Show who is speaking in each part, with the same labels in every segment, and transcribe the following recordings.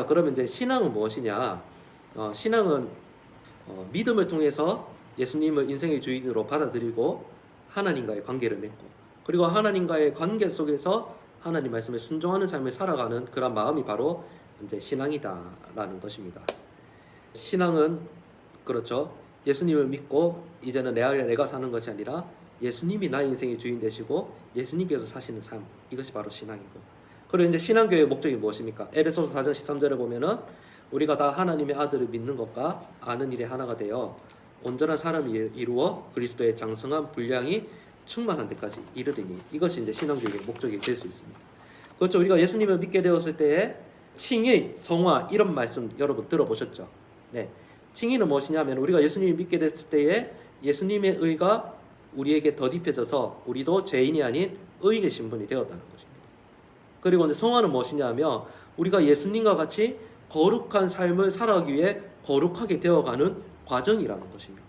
Speaker 1: 자, 그러면 이제 신앙은 무엇이냐? 신앙은 믿음을 통해서 예수님을 인생의 주인으로 받아들이고 하나님과의 관계를 맺고, 그리고 하나님과의 관계 속에서 하나님 말씀에 순종하는 삶을 살아가는 그런 마음이 바로 이제 신앙이다라는 것입니다. 신앙은 그렇죠. 예수님을 믿고 이제는 내 안에 내가 사는 것이 아니라 예수님이 나의 인생의 주인 되시고 예수님께서 사시는 삶, 이것이 바로 신앙이고, 그리고 이제 신앙교회의 목적이 무엇입니까? 에베소서 4장 13절에 보면은 우리가 다 하나님의 아들을 믿는 것과 아는 일에 하나가 되어 온전한 사람이 이루어 그리스도의 장성한 분량이 충만한 데까지 이르더니, 이것이 이제 신앙교회의 목적이 될 수 있습니다. 그렇죠. 우리가 예수님을 믿게 되었을 때에 칭의, 성화 이런 말씀 여러분 들어보셨죠? 네. 칭의는 무엇이냐면 우리가 예수님을 믿게 됐을 때에 예수님의 의가 우리에게 덧입혀져서 우리도 죄인이 아닌 의인의 신분이 되었다는 것입니다. 그리고 이제 성화는 무엇이냐면 우리가 예수님과 같이 거룩한 삶을 살아가기 위해 거룩하게 되어가는 과정이라는 것입니다.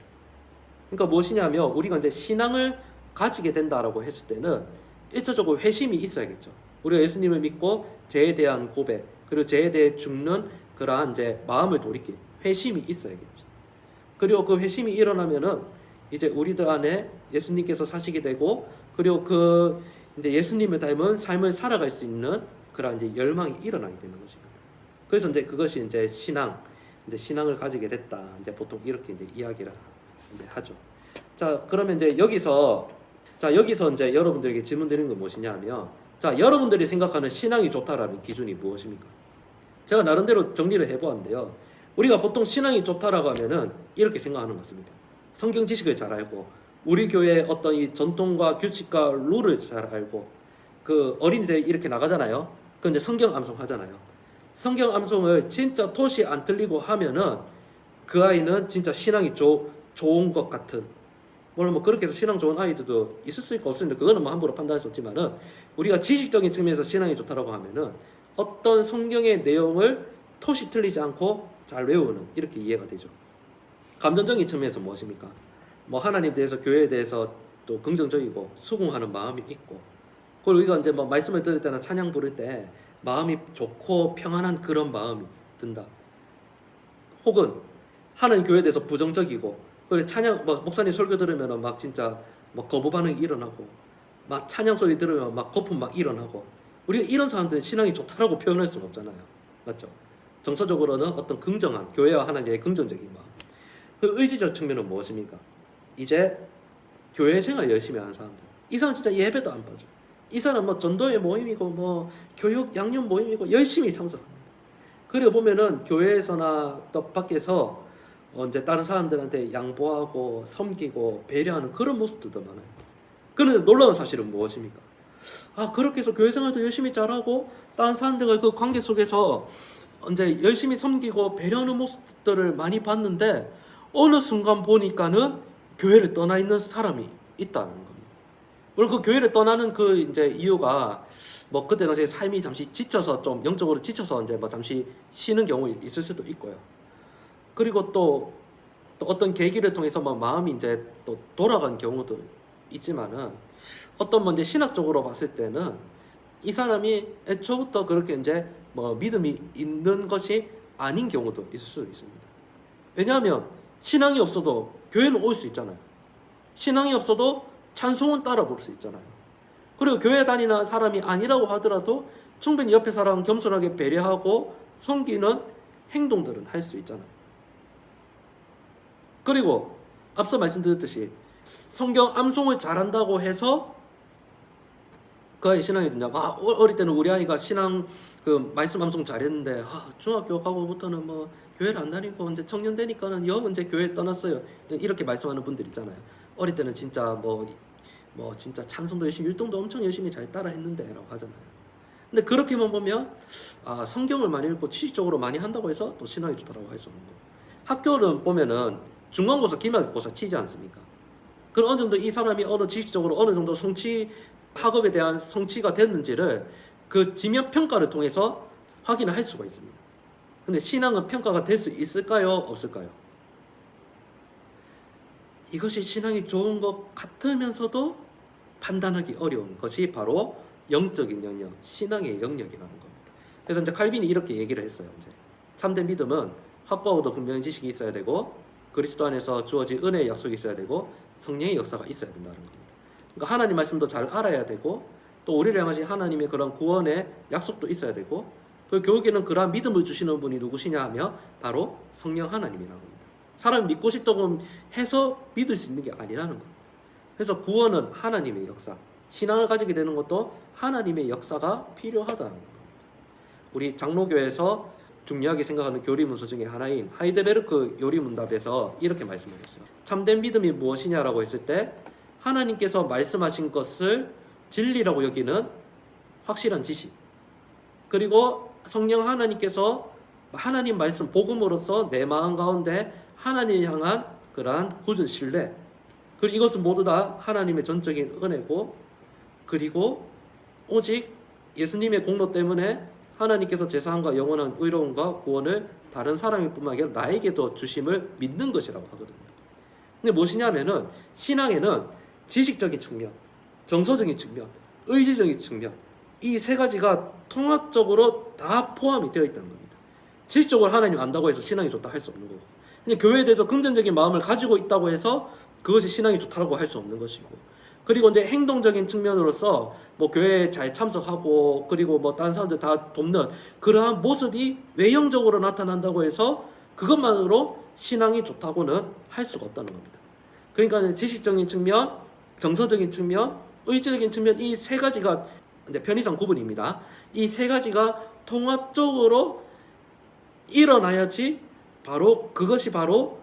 Speaker 1: 그러니까 무엇이냐면 우리가 이제 신앙을 가지게 된다라고 했을 때는 1차적으로 회심이 있어야겠죠. 우리가 예수님을 믿고 죄에 대한 고백, 그리고 죄에 대해 죽는 그러한 이제 마음을 돌이킬 회심이 있어야겠죠. 그리고 그 회심이 일어나면은 이제 우리들 안에 예수님께서 사시게 되고, 그리고 그 이제 예수님을 닮은 삶을 살아갈 수 있는 그런 이제 열망이 일어나게 되는 것입니다. 그래서 이제 그것이 이제 신앙을 가지게 됐다. 이제 보통 이렇게 이제 이야기를 이제 하죠. 자, 그러면 이제 여기서 이제 여러분들에게 질문 드리는 건 무엇이냐면, 자, 여러분들이 생각하는 신앙이 좋다라는 기준이 무엇입니까? 제가 나름대로 정리를 해보았는데요. 우리가 보통 신앙이 좋다라고 하면은 이렇게 생각하는 것 같습니다. 성경 지식을 잘 알고, 우리 교회의 어떤 이 전통과 규칙과 룰을 잘 알고, 그 어린이들 이렇게 나가잖아요. 그 이제 성경 암송 하잖아요. 성경 암송을 진짜 토시 안 틀리고 하면은 그 아이는 진짜 신앙이 좋은 것 같은, 물론 뭐 그렇게 해서 신앙 좋은 아이들도 있을 수 있고 없으니까 그거는 뭐 함부로 판단할 수 없지만은, 우리가 지식적인 측면에서 신앙이 좋다라고 하면은 어떤 성경의 내용을 토시 틀리지 않고 잘 외우는, 이렇게 이해가 되죠. 감정적인 측면에서 무엇입니까? 뭐 하나님에 대해서, 교회에 대해서 또 긍정적이고 수긍하는 마음이 있고, 그리고 우리가 이제 뭐 말씀을 들을 때나 찬양 부를 때 마음이 좋고 평안한 그런 마음이 든다. 혹은 하는 교회에 대해서 부정적이고, 그리고 찬양 뭐 목사님 설교 들으면 막 진짜 뭐 거부 반응이 일어나고, 막 찬양 소리 들으면 막 거품 막 일어나고, 우리가 이런 사람들은 신앙이 좋다라고 표현할 수는 없잖아요. 맞죠? 정서적으로는 어떤 긍정한, 교회와 하나님의 긍정적인 마음. 그 의지적 측면은 무엇입니까? 이제 교회 생활 열심히 하는 사람들, 이 사람 진짜 예배도 안 빠져. 이 사람 뭐 전도회 모임이고 뭐 교육 양육 모임이고 열심히 참석합니다. 그리고 보면은 교회에서나 또 밖에서 이제 다른 사람들한테 양보하고 섬기고 배려하는 그런 모습들도 많아요. 그런데 놀라운 사실은 무엇입니까? 그렇게 해서 교회 생활도 열심히 잘하고 다른 사람들과 그 관계 속에서 이제 열심히 섬기고 배려하는 모습들을 많이 봤는데, 어느 순간 보니까는 교회를 떠나 있는 사람이 있다는 겁니다. 물론 그 교회를 떠나는 그 이제 이유가 뭐 그때 당시에 삶이 잠시 지쳐서, 좀 영적으로 지쳐서 이제 뭐 잠시 쉬는 경우 있을 수도 있고요. 그리고 또 어떤 계기를 통해서 뭐 마음이 이제 또 돌아간 경우도 있지만은, 어떤 뭐 이제 신학적으로 봤을 때는 이 사람이 애초부터 그렇게 이제 뭐 믿음이 있는 것이 아닌 경우도 있을 수 있습니다. 왜냐하면 신앙이 없어도 교회는 올 수 있잖아요. 신앙이 없어도 찬송은 따라 부를 수 있잖아요. 그리고 교회 다니는 사람이 아니라고 하더라도 충분히 옆에 사람 겸손하게 배려하고 섬기는 행동들은 할 수 있잖아요. 그리고 앞서 말씀드렸듯이 성경 암송을 잘한다고 해서 그 아이 신앙이 됐냐? 어릴 때는 우리 아이가 신앙 그 말씀 암송 잘했는데 중학교 가고부터는 뭐 교회를 안 다니고 이제 청년 되니까는 이제 교회 떠났어요. 이렇게 말씀하는 분들 있잖아요. 어릴 때는 진짜 뭐 진짜 찬송도 열심히, 율동도 엄청 열심히 잘 따라 했는데라고 하잖아요. 근데 그렇게만 보면 성경을 많이 읽고 지식적으로 많이 한다고 해서 또 신앙이 좋다라고 할 수 없는 거예요. 학교를 보면은 중간고사, 기말고사 치지 않습니까? 그럼 어느 정도 이 사람이 지식적으로 어느 정도 학업에 대한 성취가 됐는지를 그 지면 평가를 통해서 확인을 할 수가 있습니다. 근데 신앙은 평가가 될 수 있을까요? 없을까요? 이것이 신앙이 좋은 것 같으면서도 판단하기 어려운 것이 바로 영적인 영역, 신앙의 영역이라는 겁니다. 그래서 이제 칼빈이 이렇게 얘기를 했어요. 이제 참된 믿음은 확고하고도 분명한 지식이 있어야 되고 그리스도 안에서 주어진 은혜의 약속이 있어야 되고 성령의 역사가 있어야 된다는 겁니다. 그러니까 하나님 말씀도 잘 알아야 되고 또 우리를 향하신 하나님의 그런 구원의 약속도 있어야 되고 그 교육에는 그러한 믿음을 주시는 분이 누구시냐 하면 바로 성령 하나님이라는 겁니다. 사람이 믿고 싶다고 해서 믿을 수 있는 게 아니라는 겁니다. 그래서 구원은 하나님의 역사, 신앙을 가지게 되는 것도 하나님의 역사가 필요하다는 겁니다. 우리 장로교에서 중요하게 생각하는 교리문서 중에 하나인 하이데베르크 요리문답에서 이렇게 말씀하셨어요. 참된 믿음이 무엇이냐라고 했을 때 하나님께서 말씀하신 것을 진리라고 여기는 확실한 지식, 그리고 성령 하나님께서 하나님 말씀 복음으로써 내 마음 가운데 하나님을 향한 그러한 굳은 신뢰, 그리고 이것은 모두 다 하나님의 전적인 은혜고, 그리고 오직 예수님의 공로 때문에 하나님께서 제사함과 영원한 의로움과 구원을 다른 사람일 뿐만 아니라 나에게도 주심을 믿는 것이라고 하거든요. 근데 무엇이냐면은 신앙에는 지식적인 측면, 정서적인 측면, 의지적인 측면, 이 세 가지가 통합적으로 다 포함이 되어 있다는 겁니다. 지식적으로 하나님 안다고 해서 신앙이 좋다 할 수 없는 거고, 근데 교회에 대해서 긍정적인 마음을 가지고 있다고 해서 그것이 신앙이 좋다라고 할 수 없는 것이고, 그리고 이제 행동적인 측면으로서 뭐 교회에 잘 참석하고 그리고 뭐 다른 사람들 다 돕는 그러한 모습이 외형적으로 나타난다고 해서 그것만으로 신앙이 좋다고는 할 수가 없다는 겁니다. 그러니까 지식적인 측면, 정서적인 측면, 의지적인 측면, 이 세 가지가 이제 편의상 구분입니다. 이 세 가지가 통합적으로 일어나야지 바로 그것이 바로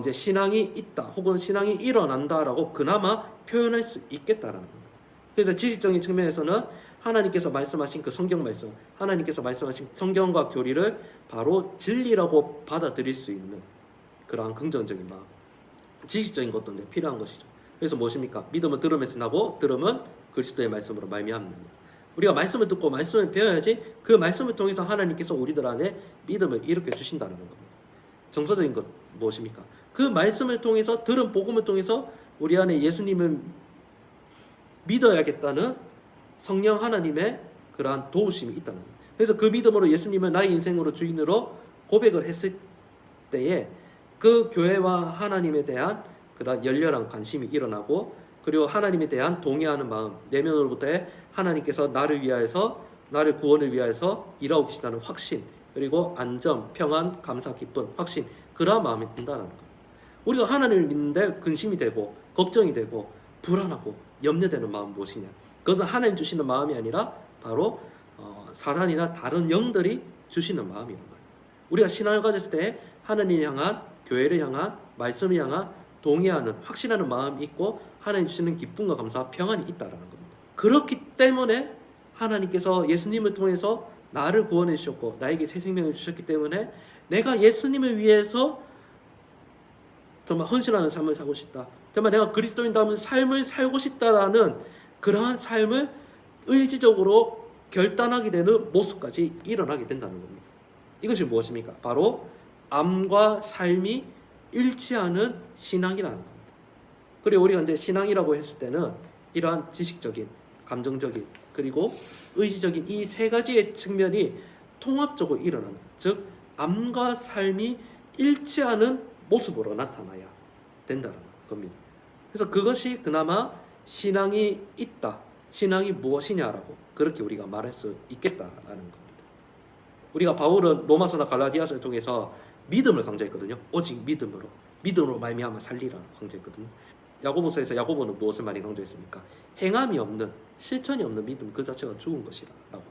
Speaker 1: 이제 신앙이 있다 혹은 신앙이 일어난다라고 그나마 표현할 수 있겠다라는 겁니다. 그래서 지식적인 측면에서는 하나님께서 말씀하신 그 성경 말씀, 하나님께서 말씀하신 성경과 교리를 바로 진리라고 받아들일 수 있는 그러한 긍정적인 마음, 지식적인 것도 이제 필요한 것이죠. 그래서 무엇입니까? 믿음은 들음에서 나고 들음은 그리스도의 말씀으로 말미암는 것. 우리가 말씀을 듣고 말씀을 배워야지 그 말씀을 통해서 하나님께서 우리들 안에 믿음을 일으켜 주신다는 겁니다. 정서적인 것 무엇입니까? 그 말씀을 통해서 들은 복음을 통해서 우리 안에 예수님을 믿어야겠다는 성령 하나님의 그러한 도우심이 있다는 거예요. 그래서 그 믿음으로 예수님을 나의 인생으로 주인으로 고백을 했을 때에 그 교회와 하나님에 대한 그런 열렬한 관심이 일어나고, 그리고 하나님에 대한 동의하는 마음, 내면으로부터의 하나님께서 나를 위하여서, 나를 구원을 위하여서 일하고 계시다는 확신, 그리고 안전, 평안, 감사, 기쁨, 확신, 그러한 마음이 든다는 거예요. 우리가 하나님을 믿는데 근심이 되고 걱정이 되고 불안하고 염려되는 마음 무엇이냐? 그것은 하나님 주시는 마음이 아니라 바로 사단이나 다른 영들이 주시는 마음이란 말이에요. 우리가 신앙을 가졌을 때 하나님을 향한, 교회를 향한, 말씀을 향한 동의하는, 확신하는 마음이 있고 하나님 주시는 기쁨과 감사와 평안이 있다라는 겁니다. 그렇기 때문에 하나님께서 예수님을 통해서 나를 구원해 주셨고 나에게 새 생명을 주셨기 때문에 내가 예수님을 위해서 정말 헌신하는 삶을 살고 싶다, 정말 내가 그리스도인다운 삶을 살고 싶다라는 그러한 삶을 의지적으로 결단하게 되는 모습까지 일어나게 된다는 겁니다. 이것이 무엇입니까? 바로 암과 삶이 일치하는 신앙이라는 겁니다. 그리고 우리가 이제 신앙이라고 했을 때는 이러한 지식적인, 감정적인, 그리고 의지적인 이 세 가지의 측면이 통합적으로 일어나는, 즉 암과 삶이 일치하는 모습으로 나타나야 된다는 겁니다. 그래서 그것이 그나마 신앙이 있다, 신앙이 무엇이냐라고 그렇게 우리가 말할 수 있겠다라는 겁니다. 우리가 바울은 로마서나 갈라디아서를 통해서 믿음을 강조했거든요. 오직 믿음으로 말미암아 살리라고 강조했거든요. 야고보서에서 야고보는 무엇을 많이 강조했습니까? 행함이 없는, 실천이 없는 믿음 그 자체가 죽은 것이라고